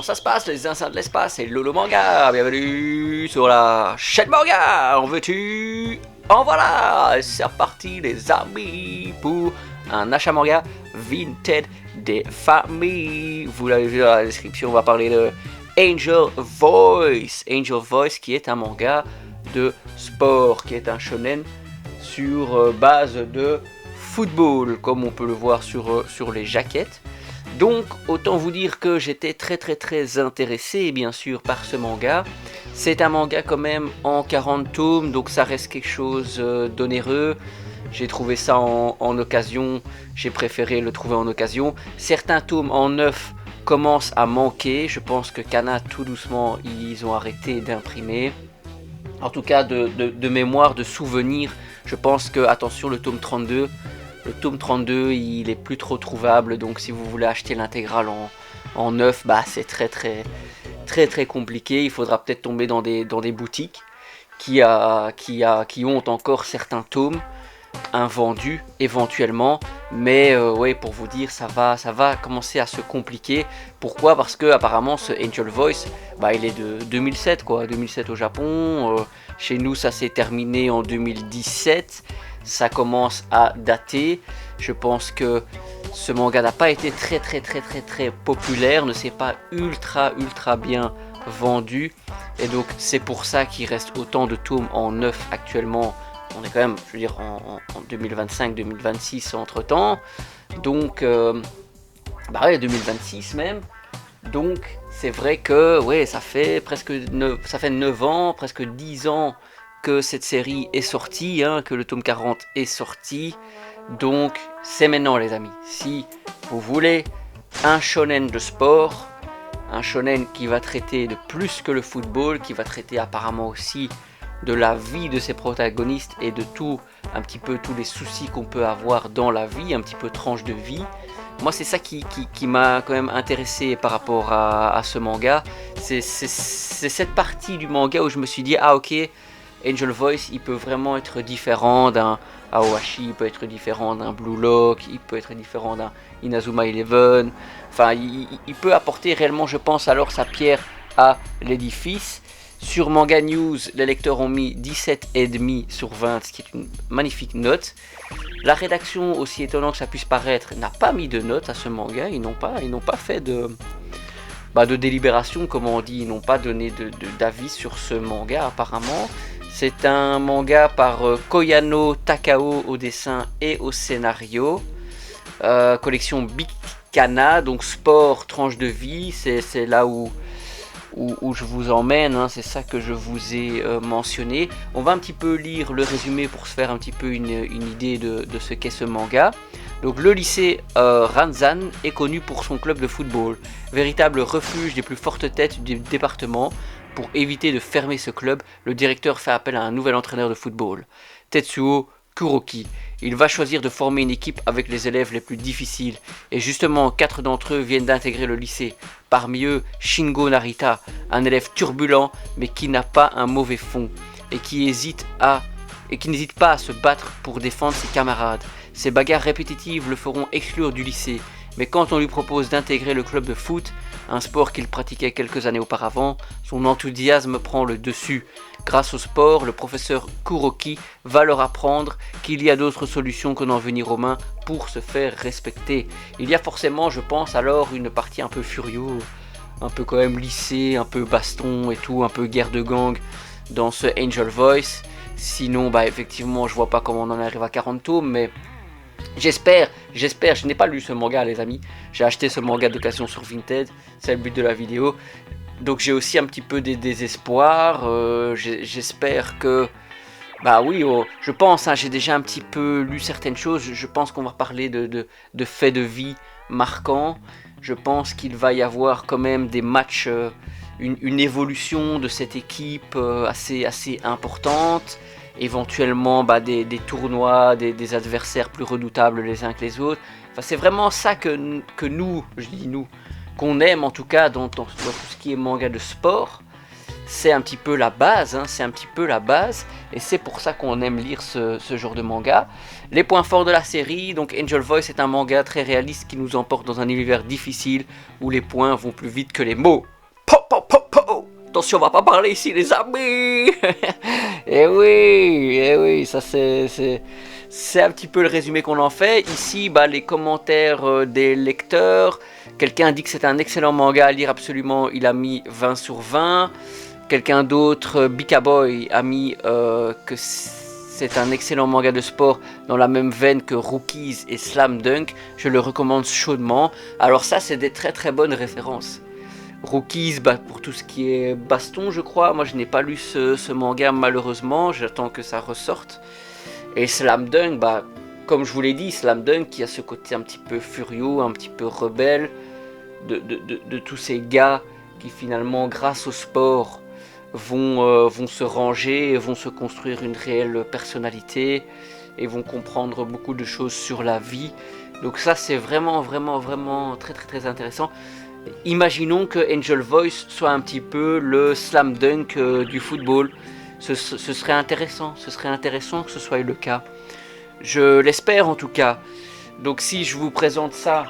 ça se passe les instants de l'espace? C'est Lolo Manga, bienvenue sur la chaîne Manga. En veux-tu? En voilà. C'est reparti les amis pour un achat manga Vinted des familles. Vous l'avez vu dans la description, on va parler de Angel Voice. Angel Voice qui est un manga de sport, qui est un shonen sur base de football, comme on peut le voir sur les jaquettes. Donc autant vous dire que j'étais très intéressé bien sûr par ce manga. C'est un manga quand même en 40 tomes, donc ça reste quelque chose d'onéreux. J'ai trouvé ça en occasion, j'ai préféré le trouver en occasion. Certains tomes en 9 commencent à manquer, je pense que Kana tout doucement ils ont arrêté d'imprimer. En tout cas de mémoire, de souvenir, je pense que, attention, le tome 32 il est plus trop trouvable, donc si vous voulez acheter l'intégrale en 9, bah c'est très compliqué. Il faudra peut-être tomber dans des boutiques qui ont encore certains tomes invendus éventuellement, mais ouais, pour vous dire, ça va commencer à se compliquer. Pourquoi? Parce que apparemment ce Angel Voice, bah il est de 2007 quoi, 2007 au Japon. Chez nous ça s'est terminé en 2017. Ça commence à dater. Je pense que ce manga n'a pas été très populaire, ne s'est pas ultra bien vendu, et donc c'est pour ça qu'il reste autant de tomes en 9 actuellement. On est quand même, je veux dire, en 2025-2026 entre temps, donc bah ouais, 2026 même. Donc c'est vrai que ouais, ça fait 9 ans, presque 10 ans que cette série est sortie, hein, que le tome 40 est sorti. Donc c'est maintenant les amis. Si vous voulez un shonen de sport, un shonen qui va traiter de plus que le football, qui va traiter apparemment aussi de la vie de ses protagonistes et de un petit peu tous les soucis qu'on peut avoir dans la vie, un petit peu tranche de vie. Moi c'est ça qui m'a quand même intéressé par rapport à ce manga. C'est cette partie du manga où je me suis dit, ah ok, Angel Voice, il peut vraiment être différent d'un Aoashi, il peut être différent d'un Blue Lock, il peut être différent d'un Inazuma Eleven. Enfin, il peut apporter réellement, je pense, alors sa pierre à l'édifice. Sur Manga News, les lecteurs ont mis 17,5 sur 20, ce qui est une magnifique note. La rédaction, aussi étonnant que ça puisse paraître, n'a pas mis de note à ce manga. Ils n'ont pas fait de délibération, comme on dit. Ils n'ont pas donné d'avis sur ce manga apparemment. C'est un manga par Koyano Takao au dessin et au scénario. Collection Big Kana, donc sport, tranche de vie, c'est là où je vous emmène, hein, c'est ça que je vous ai mentionné. On va un petit peu lire le résumé pour se faire un petit peu une idée de ce qu'est ce manga. Donc le lycée Ranzan est connu pour son club de football, véritable refuge des plus fortes têtes du département. Pour éviter de fermer ce club, le directeur fait appel à un nouvel entraîneur de football, Tetsuo Kuroki. Il va choisir de former une équipe avec les élèves les plus difficiles, et justement 4 d'entre eux viennent d'intégrer le lycée. Parmi eux, Shingo Narita, un élève turbulent mais qui n'a pas un mauvais fond, et qui n'hésite pas à se battre pour défendre ses camarades. Ces bagarres répétitives le feront exclure du lycée, mais quand on lui propose d'intégrer le club de foot, un sport qu'il pratiquait quelques années auparavant, son enthousiasme prend le dessus. Grâce au sport, le professeur Kuroki va leur apprendre qu'il y a d'autres solutions que d'en venir aux mains pour se faire respecter. Il y a forcément, je pense, alors une partie un peu furieux, un peu quand même lycée, un peu baston et tout, un peu guerre de gang dans ce Angel Voice. Sinon, bah effectivement, je vois pas comment on en arrive à 40 tomes, mais j'espère, je n'ai pas lu ce manga les amis, j'ai acheté ce manga d'occasion sur Vinted, c'est le but de la vidéo, donc j'ai aussi un petit peu des désespoirs, j'espère que, bah oui, je pense, hein, j'ai déjà un petit peu lu certaines choses, je pense qu'on va parler de faits de vie marquants, je pense qu'il va y avoir quand même des matchs, une évolution de cette équipe assez importante. Éventuellement des tournois, des adversaires plus redoutables les uns que les autres. Enfin, c'est vraiment ça que nous, je dis nous, qu'on aime en tout cas dans tout ce qui est manga de sport. c'est un petit peu la base, hein, c'est un petit peu la base, et c'est pour ça qu'on aime lire ce genre de manga. Les points forts de la série, donc Angel Voice est un manga très réaliste qui nous emporte dans un univers difficile où les points vont plus vite que les mots. Po, po, po, po. Attention, on va pas parler ici les amis. Eh oui, ça c'est un petit peu le résumé qu'on en fait. Ici, les commentaires des lecteurs. Quelqu'un dit que c'est un excellent manga à lire absolument, il a mis 20 sur 20. Quelqu'un d'autre, Bika Boy, a mis que c'est un excellent manga de sport dans la même veine que Rookies et Slam Dunk. Je le recommande chaudement. Alors ça, c'est des très très bonnes références. Rookies, pour tout ce qui est baston, je crois. Moi, je n'ai pas lu ce manga malheureusement. J'attends que ça ressorte. Et Slam Dunk, comme je vous l'ai dit, Slam Dunk qui a ce côté un petit peu furieux, un petit peu rebelle de tous ces gars qui finalement, grâce au sport, vont se ranger, vont se construire une réelle personnalité et vont comprendre beaucoup de choses sur la vie. Donc ça, c'est vraiment, vraiment, vraiment très, très, très intéressant. Imaginons que Angel Voice soit un petit peu le Slam Dunk du football. Ce serait intéressant que ce soit le cas. Je l'espère en tout cas. Donc si je vous présente ça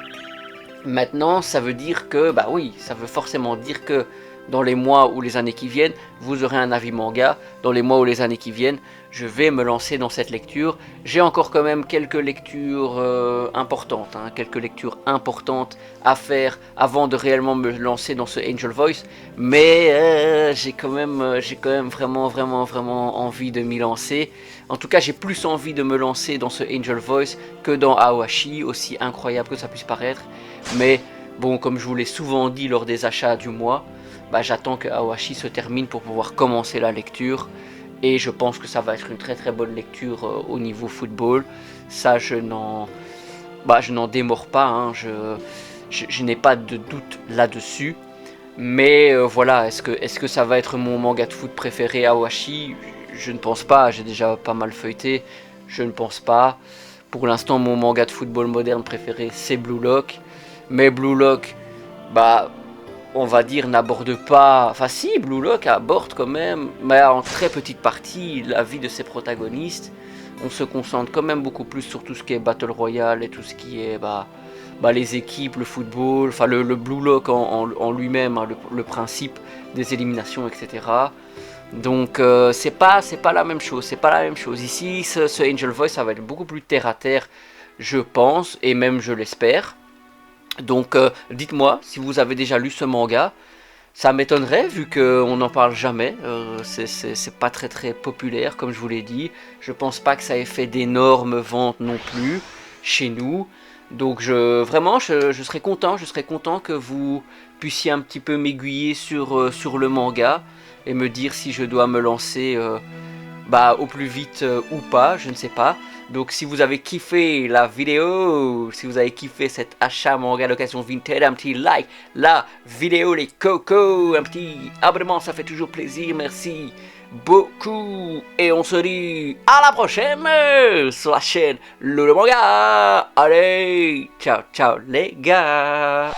maintenant, ça veut dire que, oui, ça veut forcément dire que dans les mois ou les années qui viennent, vous aurez un avis manga. Dans les mois ou les années qui viennent, je vais me lancer dans cette lecture. J'ai encore quand même quelques lectures importantes, quelques lectures importantes à faire avant de réellement me lancer dans ce Angel Voice. Mais j'ai quand même vraiment, vraiment, vraiment envie de m'y lancer. En tout cas, j'ai plus envie de me lancer dans ce Angel Voice que dans Aoashi, aussi incroyable que ça puisse paraître. Mais bon, comme je vous l'ai souvent dit lors des achats du mois, j'attends que Aoashi se termine pour pouvoir commencer la lecture. Et je pense que ça va être une très très bonne lecture au niveau football. Ça, je n'en démords pas, je n'ai pas de doute là-dessus. Mais voilà, est-ce que ça va être mon manga de foot préféré, Aoashi? Je ne pense pas, j'ai déjà pas mal feuilleté, je ne pense pas. Pour l'instant, mon manga de football moderne préféré, c'est Blue Lock. Mais Blue Lock, on va dire, n'aborde pas... Enfin si, Blue Lock aborde quand même, mais en très petite partie, la vie de ses protagonistes. On se concentre quand même beaucoup plus sur tout ce qui est Battle Royale et tout ce qui est les équipes, le football, enfin le Blue Lock en lui-même, le principe des éliminations, etc. Donc c'est pas la même chose, Ici, ce Angel Voice, ça va être beaucoup plus terre à terre, je pense, et même je l'espère. Donc dites-moi si vous avez déjà lu ce manga. Ça m'étonnerait vu qu'on n'en parle jamais. C'est pas très très populaire comme je vous l'ai dit. Je pense pas que ça ait fait d'énormes ventes non plus chez nous. Donc je serais content que vous puissiez un petit peu m'aiguiller sur le manga et me dire si je dois me lancer au plus vite ou pas, je ne sais pas. Donc si vous avez kiffé la vidéo, si vous avez kiffé cet achat manga d'occasion vintage, un petit like, la vidéo les cocos, un petit abonnement, ça fait toujours plaisir, merci beaucoup. Et on se dit à la prochaine sur la chaîne Lolo Manga. Allez, ciao ciao les gars.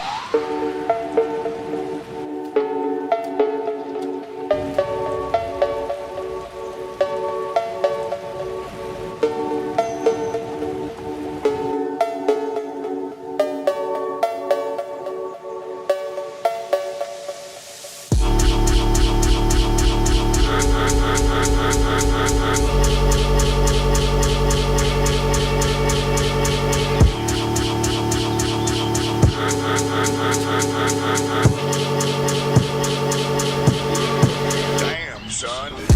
Son.